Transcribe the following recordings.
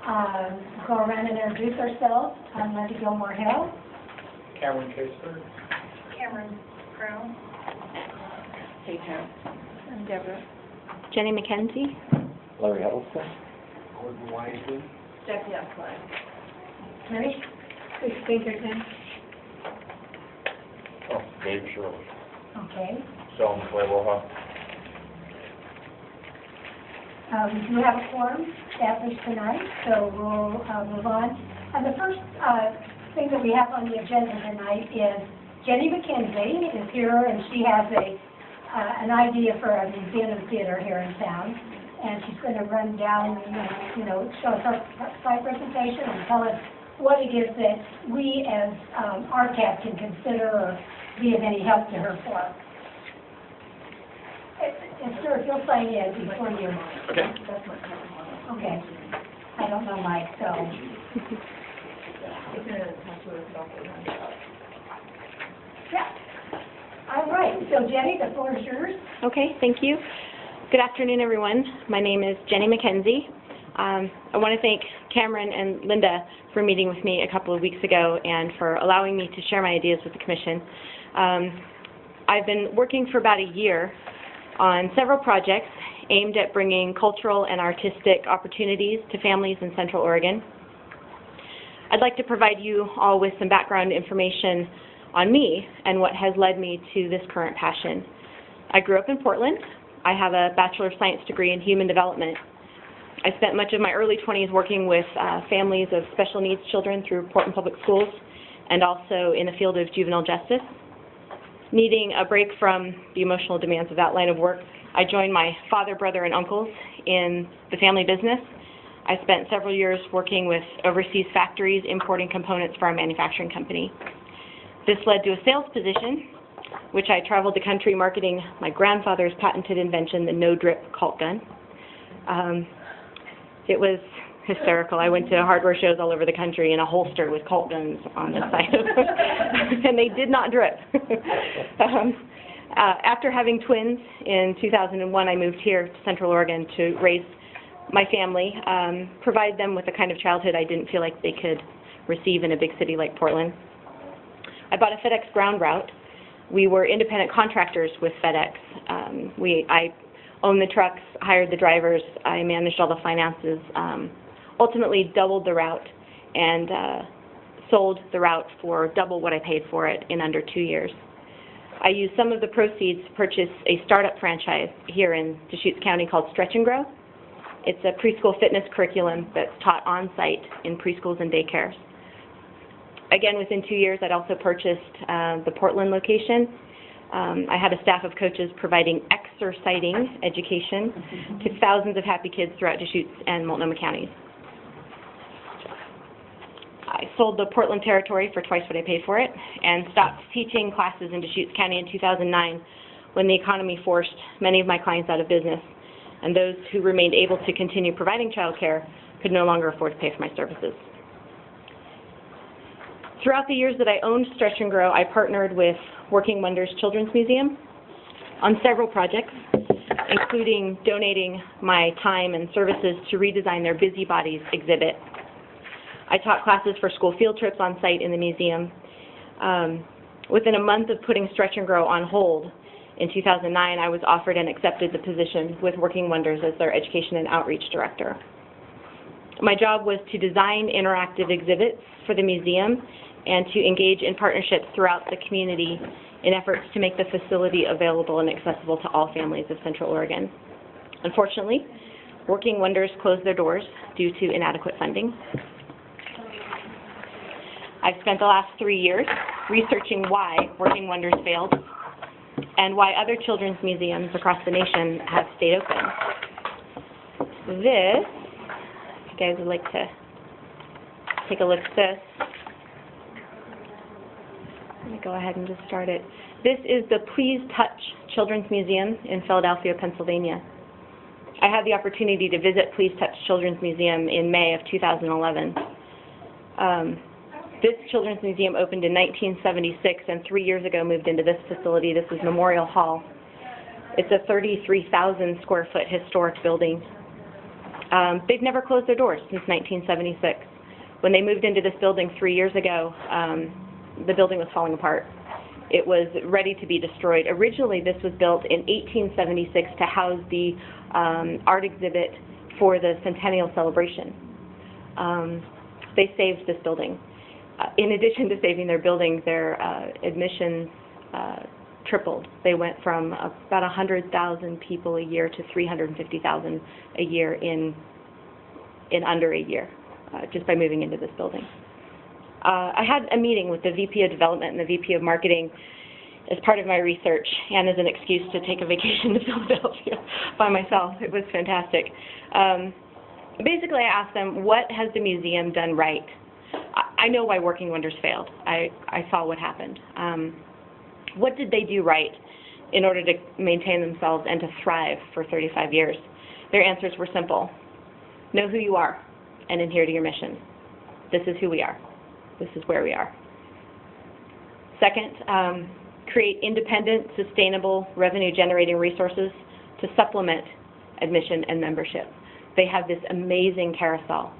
Go around and introduce ourselves. I'm Linda Gilmore Hill. Cameron Kessler. Cameron Crown. Hey, Tom. I'm Deborah. Jenny McKenzie. Larry Huddleston. Gordon Wisely. Stephanie Upline. Mary Pinkerton. Oh, Dave Shirley. Okay. Sean Claywaha. We do have a quorum established tonight, so we'll move on. And the first thing that we have on the agenda tonight is Jenny McKenzie is here, and she has an idea for a museum and theater here in town. And she's going to run down, show us her slide presentation and tell us what it is that we as RCAPP can consider or be of any help to her for. Sir, if you'll sign in before you. Okay. Okay. I don't know Mike, so. Yeah. All right. So Jenny, the floor is yours. Okay, thank you. Good afternoon, everyone. My name is Jenny McKenzie. I want to thank Cameron and Linda for meeting with me a couple of weeks ago and for allowing me to share my ideas with the Commission. I've been working for about a year on several projects aimed at bringing cultural and artistic opportunities to families in Central Oregon. I'd like to provide you all with some background information on me and what has led me to this current passion. I grew up in Portland. I have a Bachelor of Science degree in Human Development. I spent much of my early 20s working with families of special needs children through Portland Public Schools and also in the field of juvenile justice. Needing a break from the emotional demands of that line of work, I joined my father, brother, and uncles in the family business. I spent several years working with overseas factories importing components for our manufacturing company. This led to a sales position, which I traveled the country marketing my grandfather's patented invention, the no-drip Colt gun. It was hysterical. I went to hardware shows all over the country in a holster with Colt guns on the side of them, and they did not drip. After having twins in 2001, I moved here to Central Oregon to raise my family, provide them with the kind of childhood I didn't feel like they could receive in a big city like Portland. I bought a FedEx ground route. We were independent contractors with FedEx. I owned the trucks, hired the drivers, I managed all the finances, ultimately doubled the route and sold the route for double what I paid for it in under 2 years. I used some of the proceeds to purchase a startup franchise here in Deschutes County called Stretch and Grow. It's a preschool fitness curriculum that's taught on-site in preschools and daycares. Again, within 2 years, I'd also purchased the Portland location. I had a staff of coaches providing exercising education to thousands of happy kids throughout Deschutes and Multnomah counties. I sold the Portland territory for twice what I paid for it and stopped teaching classes in Deschutes County in 2009 when the economy forced many of my clients out of business, and those who remained able to continue providing child care could no longer afford to pay for my services. Throughout the years that I owned Stretch and Grow, I partnered with Working Wonders Children's Museum on several projects, including donating my time and services to redesign their Busybodies exhibit. I taught classes for school field trips on site in the museum. Within a month of putting Stretch and Grow on hold, in 2009, I was offered and accepted the position with Working Wonders as their Education and Outreach Director. My job was to design interactive exhibits for the museum and to engage in partnerships throughout the community in efforts to make the facility available and accessible to all families of Central Oregon. Unfortunately, Working Wonders closed their doors due to inadequate funding. I've spent the last 3 years researching why Working Wonders failed and why other children's museums across the nation have stayed open. This, if you guys would like to take a look at this. Let me go ahead and just start it. This is the Please Touch Children's Museum in Philadelphia, Pennsylvania. I had the opportunity to visit Please Touch Children's Museum in May of 2011. This children's museum opened in 1976 and 3 years ago moved into this facility. This is Memorial Hall. It's a 33,000 square foot historic building. They've never closed their doors since 1976. When they moved into this building 3 years ago, the building was falling apart. It was ready to be destroyed. Originally, this was built in 1876 to house the art exhibit for the centennial celebration. They saved this building. In addition to saving their building, their admissions tripled. They went from about 100,000 people a year to 350,000 a year in under a year, just by moving into this building. I had a meeting with the VP of Development and the VP of Marketing as part of my research and as an excuse to take a vacation to Philadelphia by myself. It was fantastic. Basically, I asked them, what has the museum done right? I know why Working Wonders failed. I saw what happened. What did they do right in order to maintain themselves and to thrive for 35 years? Their answers were simple. Know who you are and adhere to your mission. This is who we are. This is where we are. Second, create independent, sustainable, revenue-generating resources to supplement admission and membership. They have this amazing carousel.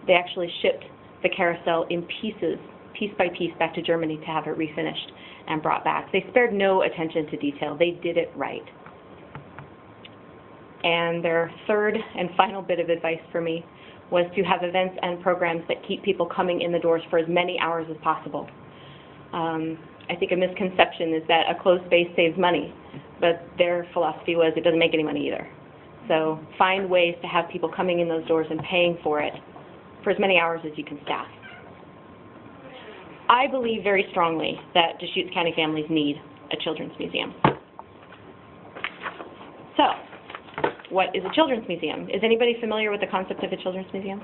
They actually shipped the carousel in pieces, piece by piece, back to Germany to have it refinished and brought back. They spared no attention to detail. They did it right. And their third and final bit of advice for me was to have events and programs that keep people coming in the doors for as many hours as possible. I think a misconception is that a closed space saves money, but their philosophy was it doesn't make any money either. So find ways to have people coming in those doors and paying for it for as many hours as you can staff. I believe very strongly that Deschutes County families need a children's museum. So, what is a children's museum? Is anybody familiar with the concept of a children's museum?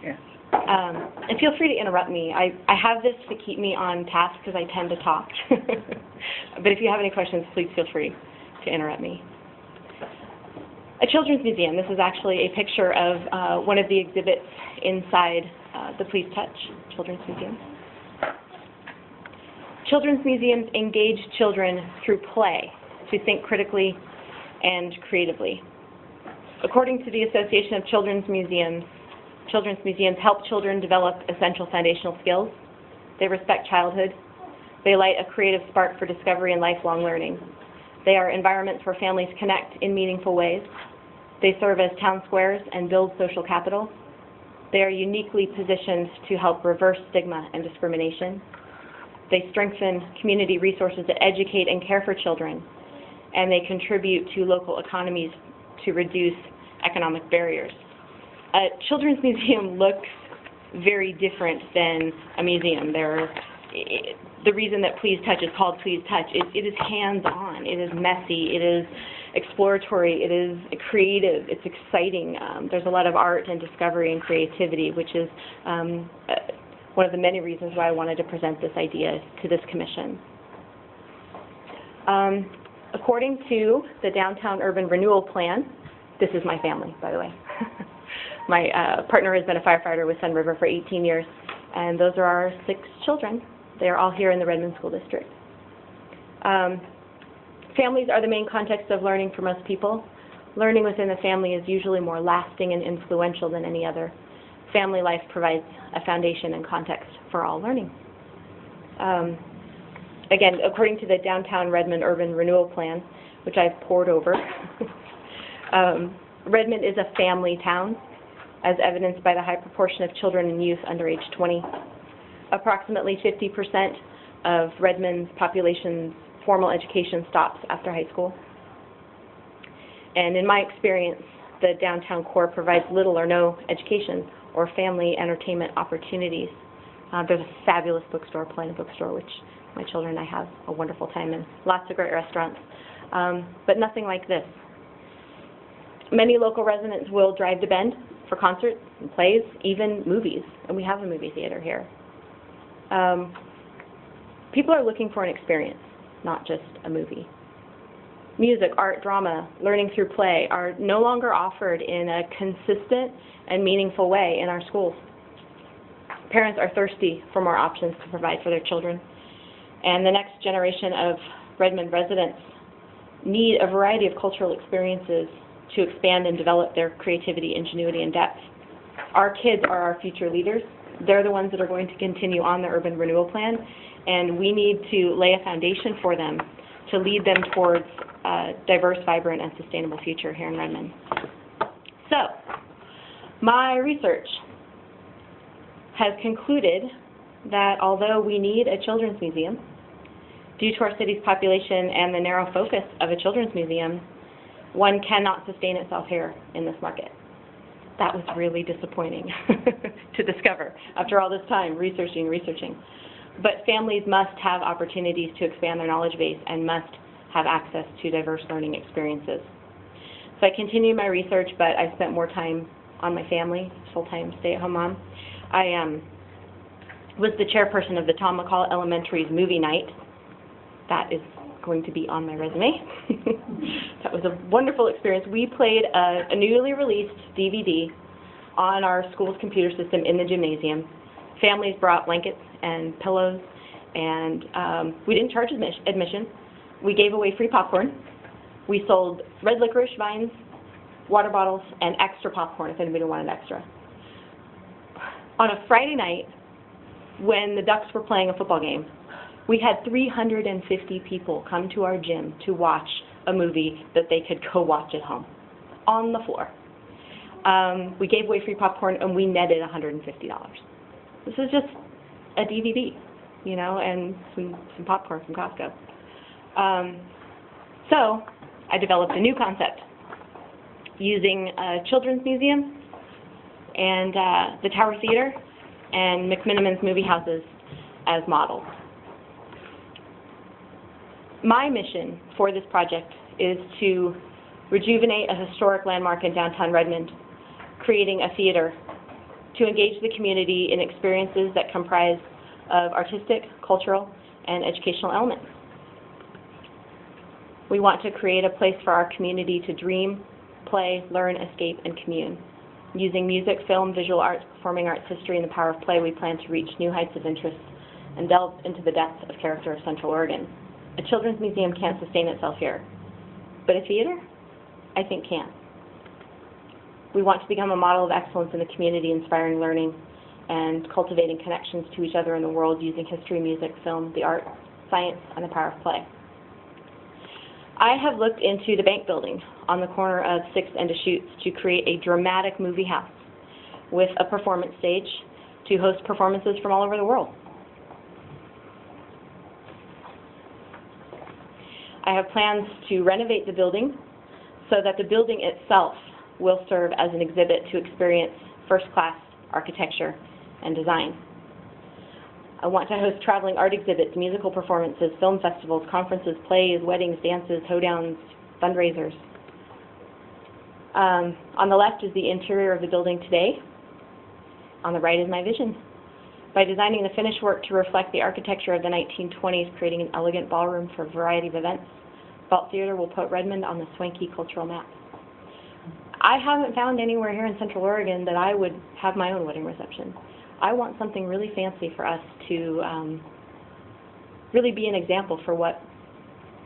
Yeah. And feel free to interrupt me. I have this to keep me on task because I tend to talk. But if you have any questions, please feel free to interrupt me. A children's museum. This is actually a picture of one of the exhibits inside the Please Touch Children's Museum. Children's museums engage children through play to think critically and creatively. According to the Association of children's museums help children develop essential foundational skills. They respect childhood. They light a creative spark for discovery and lifelong learning. They are environments where families connect in meaningful ways. They serve as town squares and build social capital. They are uniquely positioned to help reverse stigma and discrimination. They strengthen community resources to educate and care for children, and they contribute to local economies to reduce economic barriers. A children's museum looks very different than a museum. The reason that Please Touch is called Please Touch, it is hands-on, it is messy, it is exploratory, it is creative, it's exciting. There's a lot of art and discovery and creativity, which is one of the many reasons why I wanted to present this idea to this commission. According to the Downtown Urban Renewal Plan, this is my family, by the way. My partner has been a firefighter with Sun River for 18 years, and those are our 6 children. They are all here in the Redmond School District. Families are the main context of learning for most people. Learning within the family is usually more lasting and influential than any other. Family life provides a foundation and context for all learning. Again, according to the Downtown Redmond Urban Renewal Plan, which I've pored over, Redmond is a family town, as evidenced by the high proportion of children and youth under age 20. Approximately 50% of Redmond's population's formal education stops after high school. And in my experience, the downtown core provides little or no education or family entertainment opportunities. There's a fabulous bookstore, Plano Bookstore, which my children and I have a wonderful time in. Lots of great restaurants, but nothing like this. Many local residents will drive to Bend for concerts and plays, even movies, and we have a movie theater here. People are looking for an experience, not just a movie. Music, art, drama, learning through play are no longer offered in a consistent and meaningful way in our schools. Parents are thirsty for more options to provide for their children, and the next generation of Redmond residents need a variety of cultural experiences to expand and develop their creativity, ingenuity, and depth. Our kids are our future leaders. They're the ones that are going to continue on the urban renewal plan, and we need to lay a foundation for them to lead them towards a diverse, vibrant, and sustainable future here in Redmond. So, my research has concluded that although we need a children's museum, due to our city's population and the narrow focus of a children's museum, one cannot sustain itself here in this market. That was really disappointing to discover after all this time researching. But families must have opportunities to expand their knowledge base and must have access to diverse learning experiences. So I continued my research, but I spent more time on my family, full-time stay-at-home mom. I was the chairperson of the Tom McCall Elementary's movie night. That is going to be on my resume. That was a wonderful experience. We played a newly released DVD on our school's computer system in the gymnasium. Families brought blankets and pillows, and we didn't charge admission. We gave away free popcorn. We sold red licorice vines, water bottles, and extra popcorn if anybody wanted extra. On a Friday night, when the Ducks were playing a football game, we had 350 people come to our gym to watch a movie that they could go watch at home, on the floor. We gave away free popcorn, and we netted $150. This is just a DVD, you know, and some popcorn from Costco. So I developed a new concept using a children's museum and the Tower Theater and McMiniman's movie houses as models. My mission for this project is to rejuvenate a historic landmark in downtown Redmond, creating a theater to engage the community in experiences that comprise of artistic, cultural, and educational elements. We want to create a place for our community to dream, play, learn, escape, and commune. Using music, film, visual arts, performing arts history, and the power of play, we plan to reach new heights of interest and delve into the depths of character of Central Oregon. A children's museum can't sustain itself here, but a theater, I think, can. We want to become a model of excellence in the community, inspiring learning and cultivating connections to each other in the world using history, music, film, the arts, science, and the power of play. I have looked into the bank building on the corner of 6th and Deschutes to create a dramatic movie house with a performance stage to host performances from all over the world. I have plans to renovate the building so that the building itself will serve as an exhibit to experience first-class architecture and design. I want to host traveling art exhibits, musical performances, film festivals, conferences, plays, weddings, dances, hoedowns, fundraisers. On the left is the interior of the building today. On the right is my vision. By designing the finished work to reflect the architecture of the 1920s, creating an elegant ballroom for a variety of events, Vault Theater will put Redmond on the swanky cultural map. I haven't found anywhere here in Central Oregon that I would have my own wedding reception. I want something really fancy for us to really be an example for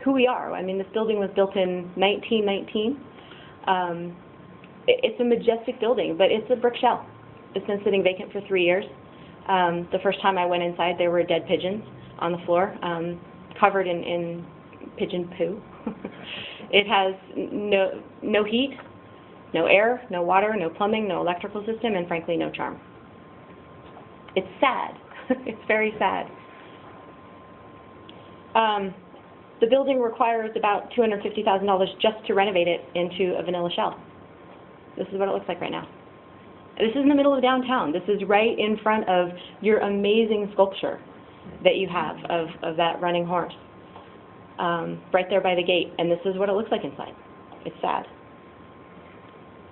who we are. I mean, this building was built in 1919. It's a majestic building, but it's a brick shell. It's been sitting vacant for 3 years. The first time I went inside, there were dead pigeons on the floor, covered in pigeon poo. It has no heat, no air, no water, no plumbing, no electrical system, and frankly, no charm. It's sad. It's very sad. The building requires about $250,000 just to renovate it into a vanilla shell. This is what it looks like right now. This is in the middle of downtown. This is right in front of your amazing sculpture that you have of that running horse, right there by the gate. And this is what it looks like inside. It's sad.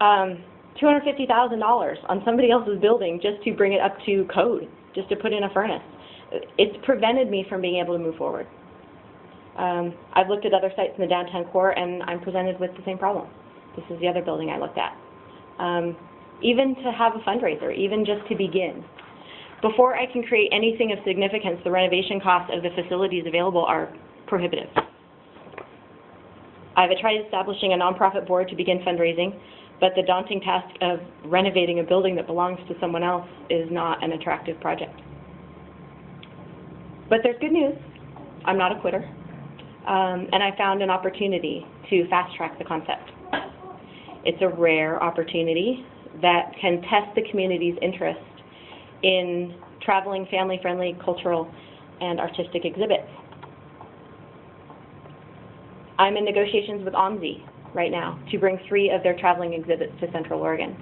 $250,000 on somebody else's building just to bring it up to code, just to put in a furnace. It's prevented me from being able to move forward. I've looked at other sites in the downtown core, and I'm presented with the same problem. This is the other building I looked at. Even to have a fundraiser, even just to begin. Before I can create anything of significance, the renovation costs of the facilities available are prohibitive. I've tried establishing a nonprofit board to begin fundraising, but the daunting task of renovating a building that belongs to someone else is not an attractive project. But there's good news. I'm not a quitter. And I found an opportunity to fast-track the concept. It's a rare opportunity that can test the community's interest in traveling, family-friendly, cultural, and artistic exhibits. I'm in negotiations with OMSI right now to bring 3 of their traveling exhibits to Central Oregon.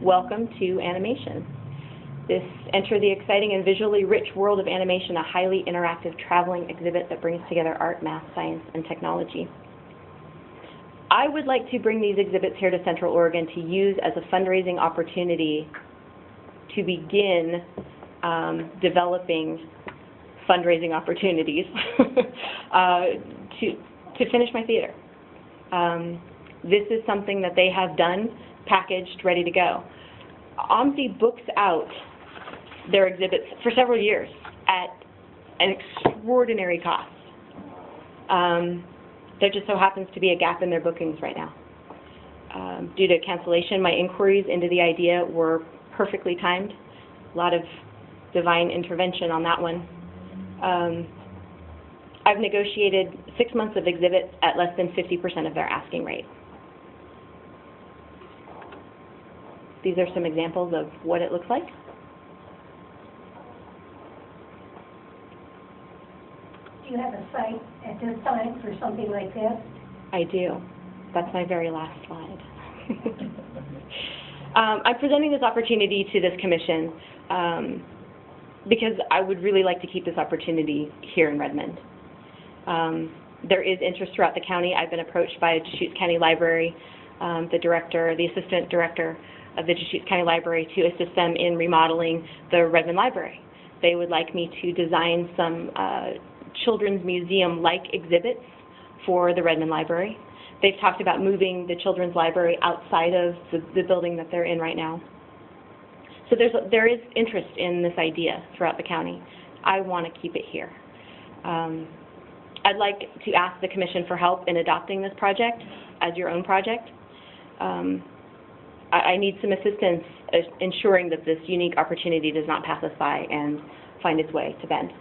Welcome to animation. Enter the exciting and visually rich world of animation, a highly interactive traveling exhibit that brings together art, math, science, and technology. I would like to bring these exhibits here to Central Oregon to use as a fundraising opportunity to begin developing fundraising opportunities to finish my theater. This is something that they have done, packaged, ready to go. OMSI books out their exhibits for several years at an extraordinary cost. There just so happens to be a gap in their bookings right now. Due to cancellation, my inquiries into the idea were perfectly timed. A lot of divine intervention on that one. I've negotiated 6 months of exhibits at less than 50% of their asking rate. These are some examples of what it looks like. Do you have a site at this time for something like this? I do. That's my very last slide. I'm presenting this opportunity to this commission because I would really like to keep this opportunity here in Redmond. There is interest throughout the county. I've been approached by Deschutes County Library, the assistant director of the Deschutes County Library, to assist them in remodeling the Redmond Library. They would like me to design some children's museum-like exhibits for the Redmond Library. They've talked about moving the children's library outside of the building that they're in right now. So there is interest in this idea throughout the county. I want to keep it here. I'd like to ask the Commission for help in adopting this project as your own project. I need some assistance ensuring that this unique opportunity does not pass us by and find its way to Bend.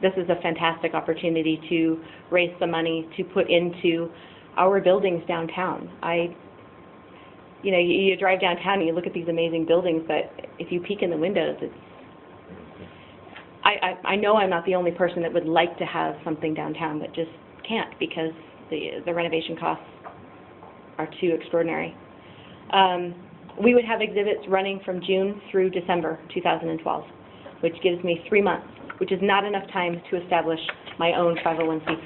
This is a fantastic opportunity to raise some money to put into our buildings downtown. You drive downtown and you look at these amazing buildings, but if you peek in the windows, I know I'm not the only person that would like to have something downtown, but just can't because the renovation costs are too extraordinary. We would have exhibits running from June through December 2012, which gives me 3 months, which is not enough time to establish my own 501c3,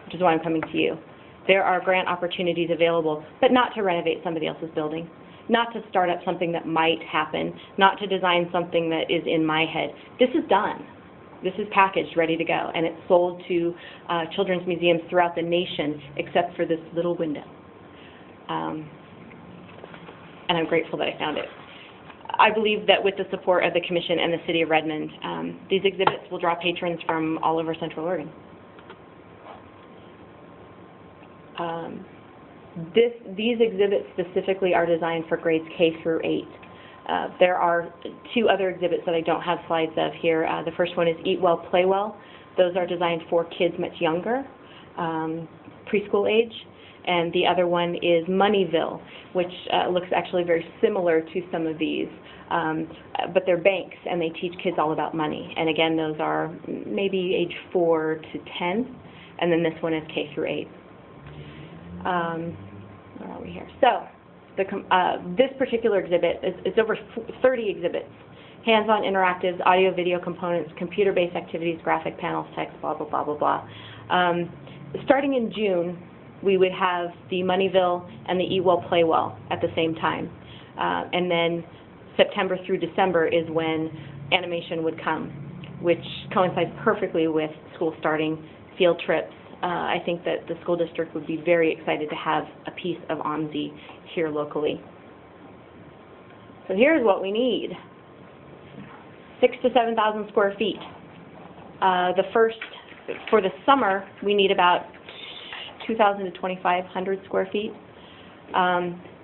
which is why I'm coming to you. There are grant opportunities available, but not to renovate somebody else's building, not to start up something that might happen, not to design something that is in my head. This is done. This is packaged, ready to go, and it's sold to children's museums throughout the nation, except for this little window. And I'm grateful that I found it. I believe that with the support of the Commission and the City of Redmond, these exhibits will draw patrons from all over Central Oregon. These exhibits specifically are designed for grades K through 8. There are 2 other exhibits that I don't have slides of here. The first one is Eat Well, Play Well. Those are designed for kids much younger, preschool age. And the other one is Moneyville, which looks actually very similar to some of these. But they're banks, and they teach kids all about money. And again, those are maybe age 4 to 10. And then this one is K through 8. Where are we here? So this particular exhibit is over 30 exhibits. Hands-on interactives, audio, video components, computer-based activities, graphic panels, text, blah, blah, blah, blah, blah. Starting in June, we would have the Moneyville and the Eat Well, Play Well at the same time. And then September through December is when animation would come, which coincides perfectly with school starting, field trips. I think that the school district would be very excited to have a piece of OMSI here locally. So here's what we need. 6,000 to 7,000 square feet. For the summer, we need about 2,000 to 2,500 square feet.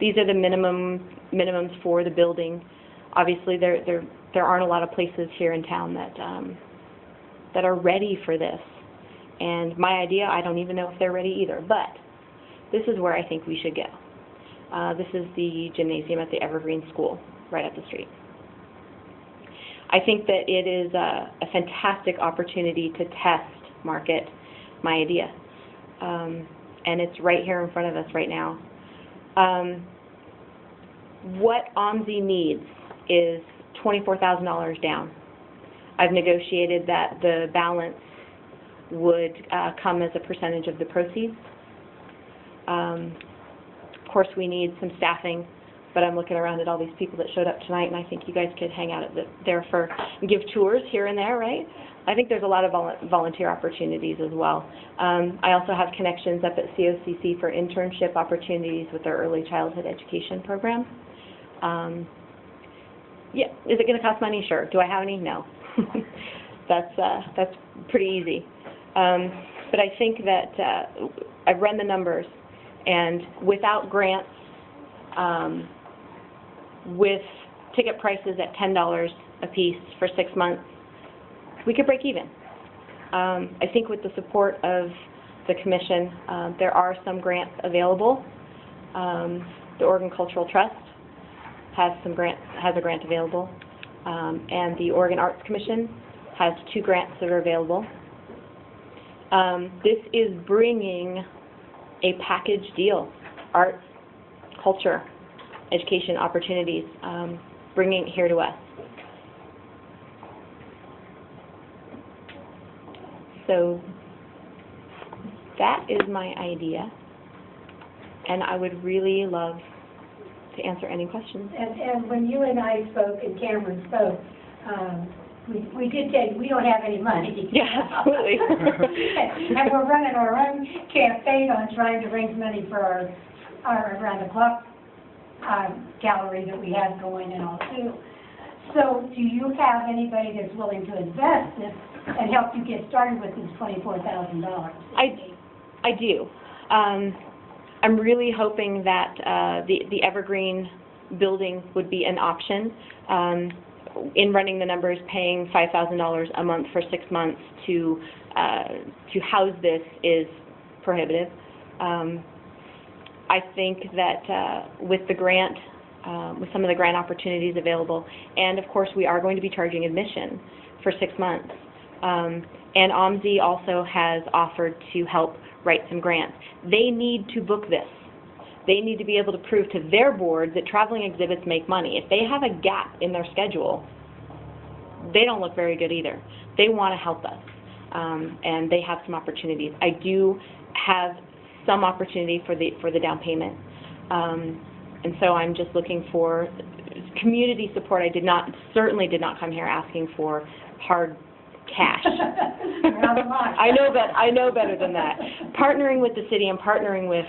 These are the minimums for the building. Obviously, there aren't a lot of places here in town that are ready for this. And my idea, I don't even know if they're ready either, but this is where I think we should go. This is the gymnasium at the Evergreen School, right up the street. I think that it is a fantastic opportunity to test market my idea. And it's right here in front of us right now. What OMSI needs is $24,000 down. I've negotiated that the balance would come as a percentage of the proceeds. Of course, we need some staffing, but I'm looking around at all these people that showed up tonight, and I think you guys could hang out there and give tours here and there, right? I think there's a lot of volunteer opportunities as well. I also have connections up at COCC for internship opportunities with their early childhood education program. Yeah, is it going to cost money? Sure. Do I have any? No. That's pretty easy. But I think that I've run the numbers, and without grants, with ticket prices at $10 a piece for 6 months, we could break even. I think with the support of the Commission, there are some grants available. The Oregon Cultural Trust has a grant available, and the Oregon Arts Commission has 2 grants that are available. This is bringing a package deal: arts, culture, education opportunities, bringing it here to us. So that is my idea, and I would really love to answer any questions. And when you and I spoke and Cameron spoke, we did say we don't have any money. Yeah, absolutely. And we're running our own campaign on trying to raise money for our around the clock gallery that we have going and all too. So do you have anybody that's willing to invest this and help you get started with this $24,000? I do. I'm really hoping that the Evergreen building would be an option. In running the numbers, paying $5,000 a month for 6 months to house this is prohibitive. I think that with the grant, with some of the grant opportunities available, and of course we are going to be charging admission for 6 months. And OMSI also has offered to help write some grants. They need to book this. They need to be able to prove to their board that traveling exhibits make money. If they have a gap in their schedule, they don't look very good either. They want to help us, and they have some opportunities. I do have some opportunity for the down payment, and so I'm just looking for community support. I certainly did not come here asking for hard cash. I know better than that. Partnering with the city and partnering with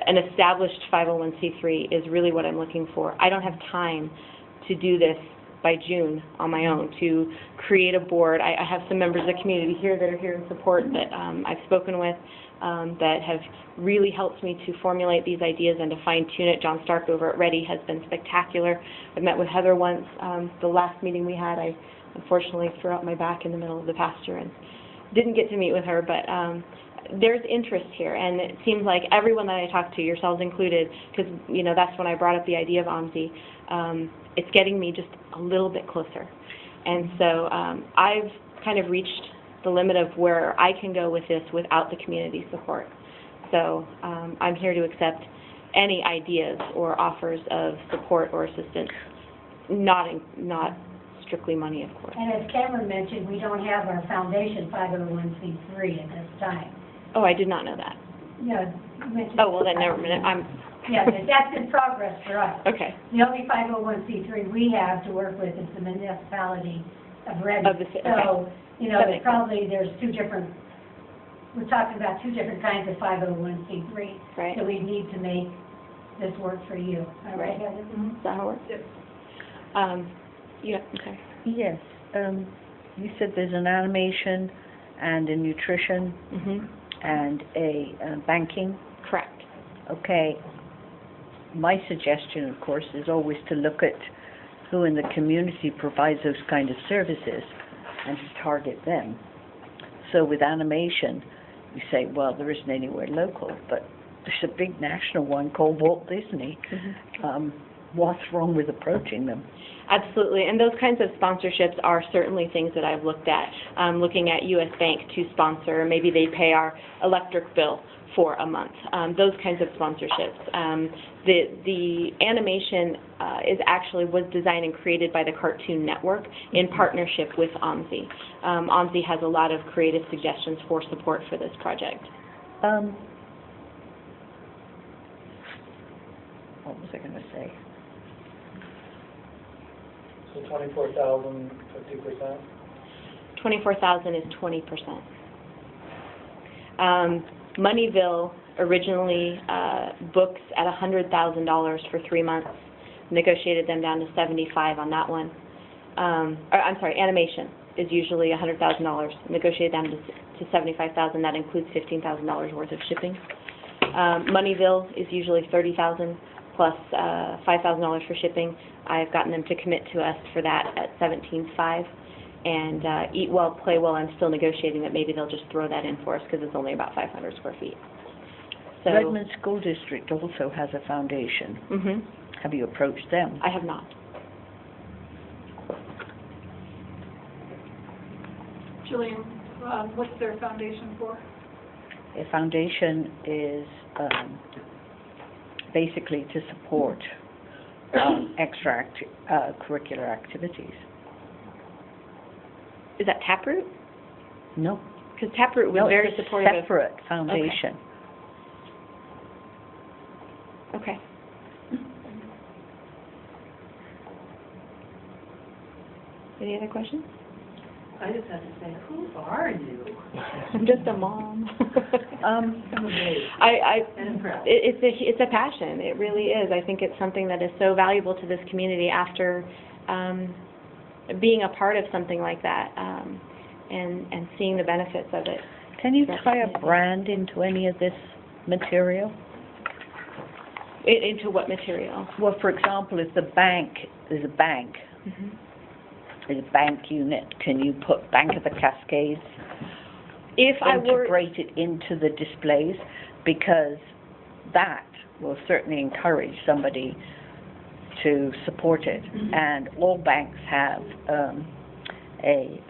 an established 501c3 is really what I'm looking for. I don't have time to do this by June on my own, to create a board. I have some members of the community here that are here in support that I've spoken with that have really helped me to formulate these ideas and to fine-tune it. John Stark over at Ready has been spectacular. I've met with Heather once. The last meeting we had, I unfortunately threw out my back in the middle of the pasture and didn't get to meet with her, but there's interest here, and it seems like everyone that I talk to, yourselves included, because that's when I brought up the idea of OMSI, it's getting me just a little bit closer. And so I've kind of reached the limit of where I can go with this without the community support. So I'm here to accept any ideas or offers of support or assistance, not strictly money, of course. And as Cameron mentioned, we don't have our foundation 501c3 at this time. Oh, I did not know that. Yeah. Oh, well then never mind. Yeah, that's in progress for us. Okay. The only 501c3 we have to work with is the municipality of Ready. So, probably there's we're talking about 2 different kinds of 501c3. Right. So we need to make this work for you. All right, Heather? Is that how it works? Yes. Yeah, okay. Yes. You said there's an animation and a nutrition. Mm-hmm. and a banking. Correct. Okay. My suggestion, of course, is always to look at who in the community provides those kind of services and to target them. So with animation, you say, well, there isn't anywhere local, but there's a big national one called Walt Disney. What's wrong with approaching them? Absolutely, and those kinds of sponsorships are certainly things that I've looked at. Looking at U.S. Bank to sponsor, maybe they pay our electric bill for a month. Those kinds of sponsorships. The animation was designed and created by the Cartoon Network in partnership with OMSI. OMSI has a lot of creative suggestions for support for this project. What was I going to say? So 24,000, 50%? 24,000 is 20%. Moneyville originally books at $100,000 for 3 months. Negotiated them down to 75 on that one. Animation is usually $100,000. Negotiated down to 75,000. That includes $15,000 worth of shipping. Moneyville is usually 30,000 plus $5,000 for shipping. I've gotten them to commit to us for that at 17.5. And Eat Well, Play Well, I'm still negotiating that maybe they'll just throw that in for us because it's only about 500 square feet. So, Redmond School District also has a foundation. Have you approached them? I have not. Julian, what's their foundation for? A foundation is basically to support curricular activities. Is that Taproot? No. Because Taproot was No, very it's a supportive of... separate foundation. Okay. Any other questions? I just have to say, who are you? I'm just a mom. I'm amazed and impressed. It's a passion. It really is. I think it's something that is so valuable to this community after being a part of something like that and seeing the benefits of it. Can you tie a brand into any of this material? Into what material? Well, for example, if the bank is a bank, is a bank unit, can you put Bank of the Cascades? If I were integrate it into the displays, because that will certainly encourage somebody to support it. And all banks have a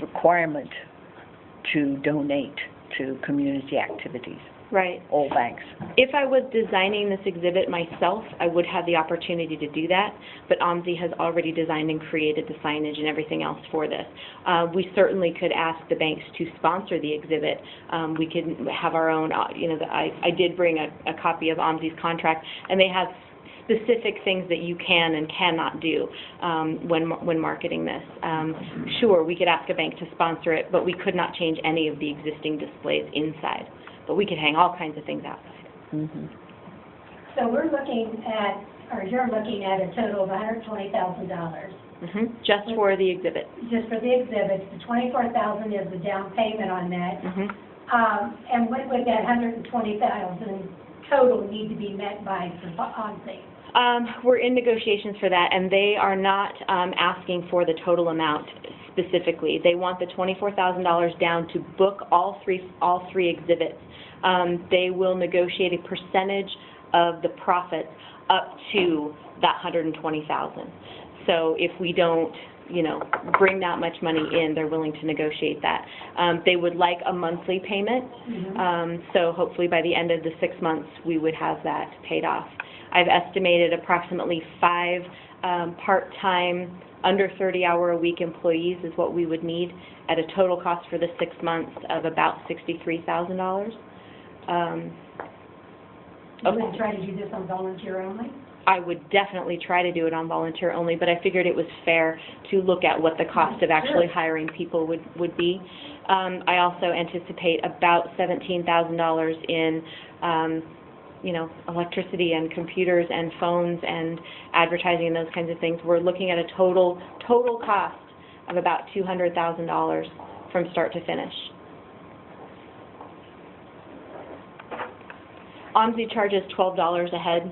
requirement to donate to community activities. Right. All banks. If I was designing this exhibit myself, I would have the opportunity to do that, but OMSI has already designed and created the signage and everything else for this. We certainly could ask the banks to sponsor the exhibit. We could have our own, I did bring a copy of OMSI's contract, and they have specific things that you can and cannot do when marketing this. Sure, we could ask a bank to sponsor it, but we could not change any of the existing displays inside. But we could hang all kinds of things outside. So we're looking at, or you're looking at a total of $120,000. Just for the exhibit. Just for the exhibits. The $24,000 is the down payment on that. And what would that $120,000 total need to be met by OMSI? We're in negotiations for that, and they are not asking for the total amount specifically. They want the $24,000 down to book all three exhibits. They will negotiate a percentage of the profits up to that $120,000. So if we don't, bring that much money in, they're willing to negotiate that. They would like a monthly payment, so hopefully by the end of the 6 months we would have that paid off. I've estimated approximately 5 part-time, under 30-hour-a-week employees is what we would need at a total cost for the 6 months of about $63,000. You would try to do this on volunteer only? I would definitely try to do it on volunteer only, but I figured it was fair to look at what the cost of actually hiring people would be. I also anticipate about $17,000 in electricity and computers and phones and advertising and those kinds of things. We're looking at a total cost of about $200,000 from start to finish. OMSI charges $12 a head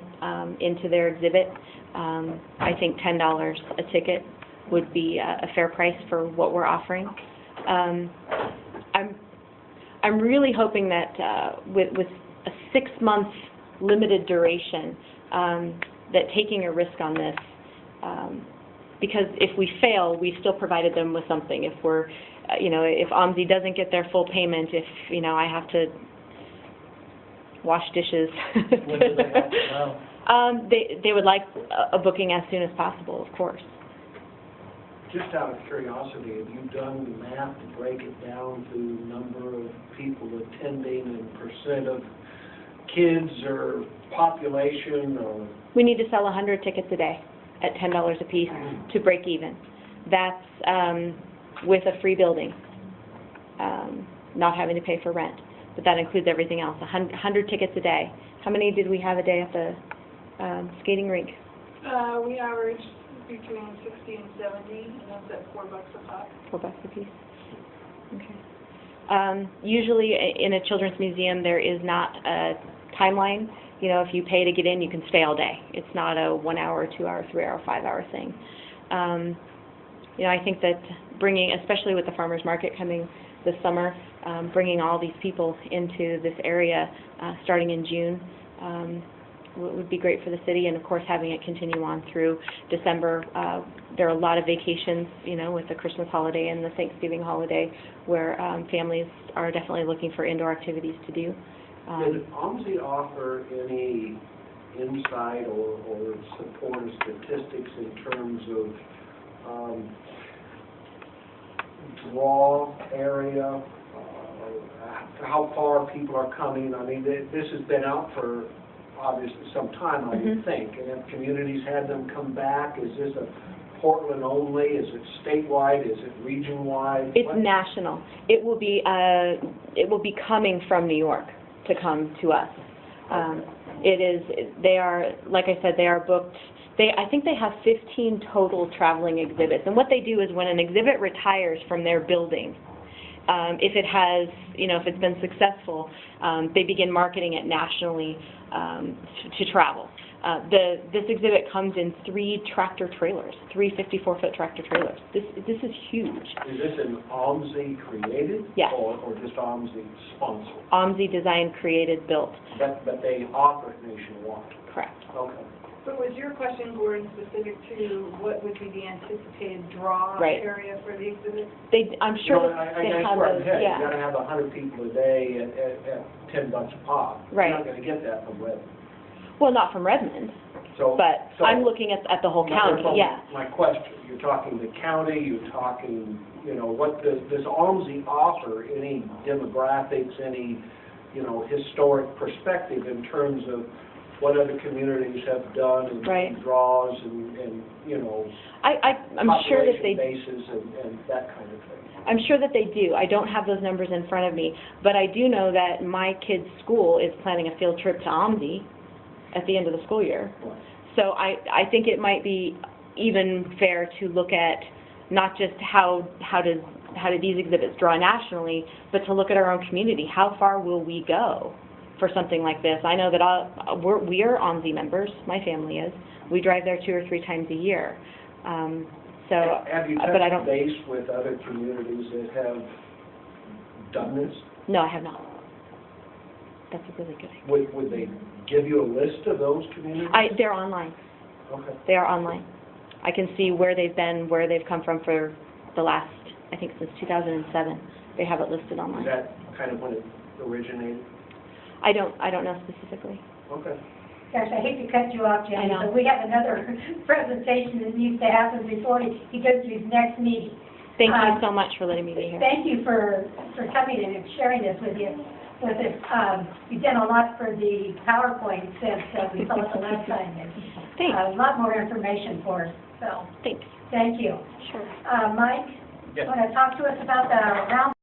into their exhibit. I think $10 a ticket would be a fair price for what we're offering. I'm really hoping that with a 6-month limited duration, that taking a risk on this, because if we fail, we've still provided them with something. If we're, if OMSI doesn't get their full payment, if, I have to wash dishes. When do they have to know? They would like a booking as soon as possible, of course. Just out of curiosity, have you done the math to break it down to number of people attending and percent of kids or population or? We need to sell 100 tickets a day at $10 a piece to break even. That's with a free building, not having to pay for rent. But that includes everything else, 100 tickets a day. How many did we have a day at the skating rink? We average between 60 and 70, and that's at $4 a pop. $4 a piece. Okay. Usually in a children's museum there is not a timeline. If you pay to get in, you can stay all day. It's not a 1 hour, 2 hour, 3 hour, 5 hour thing. I think that bringing, especially with the farmers market coming this summer, bringing all these people into this area starting in June would be great for the city, and of course having it continue on through December. There are a lot of vacations, with the Christmas holiday and the Thanksgiving holiday, where families are definitely looking for indoor activities to do. Did OMSI offer any insight or support or statistics in terms of draw area, how far people are coming? I mean, this has been out for obviously some time, I would think, and have communities had them come back? Is this a Portland only? Is it statewide? Is it region-wide? It's national. It will be coming from New York to come to us. They are, like I said, they are booked. I think they have 15 total traveling exhibits, and what they do is when an exhibit retires from their building, if it has, if it's been successful, they begin marketing it nationally to travel. This exhibit comes in 3 tractor trailers, 3 54-foot tractor trailers. This is huge. Is this an OMSI created? Yes. Or just OMSI sponsored? OMSI designed, created, built. But they offer it nationwide? Correct. Okay. But was your question, Gordon, specific to what would be the anticipated draw Right. area for the exhibit? I'm sure that they that's have where I'm those, headed. yeah. You got to have 100 people a day at $10 a pop. Right. You're not going to get that from Redmond. Well, not from Redmond, So I'm looking at the whole county, yeah. My question, you're talking the county, you're talking, what does OMSI offer any demographics, any, historic perspective in terms of what other communities have done and Right. draws and I'm sure that they population bases and that kind of thing? I'm sure that they do. I don't have those numbers in front of me, but I do know that my kid's school is planning a field trip to OMSI at the end of the school year. Right. So I think it might be even fair to look at not just how do these exhibits draw nationally, but to look at our own community. How far will we go for something like this? I know that we are OMSI members. My family is. We drive there 2 or 3 times a year. Have you but I don't. touched base with other communities that have done this? No, I have not. That's a really good idea. Would they give you a list of those communities? They're online. Okay. They are online. I can see where they've been, where they've come from for the last, I think since 2007. They have it listed online. Is that kind of when it originated? I don't know specifically. Okay. Gosh, I hate to cut you off, Jenny, I know. but we have another presentation that needs to happen before he goes to his next meeting. Thank you so much for letting me be here. Thank you for coming in and sharing this with us. You've done a lot for the PowerPoint since we saw it the last time. Thanks. A lot more information for us, so Thanks. thank you. Sure. Mike, Yes. want to talk to us about the round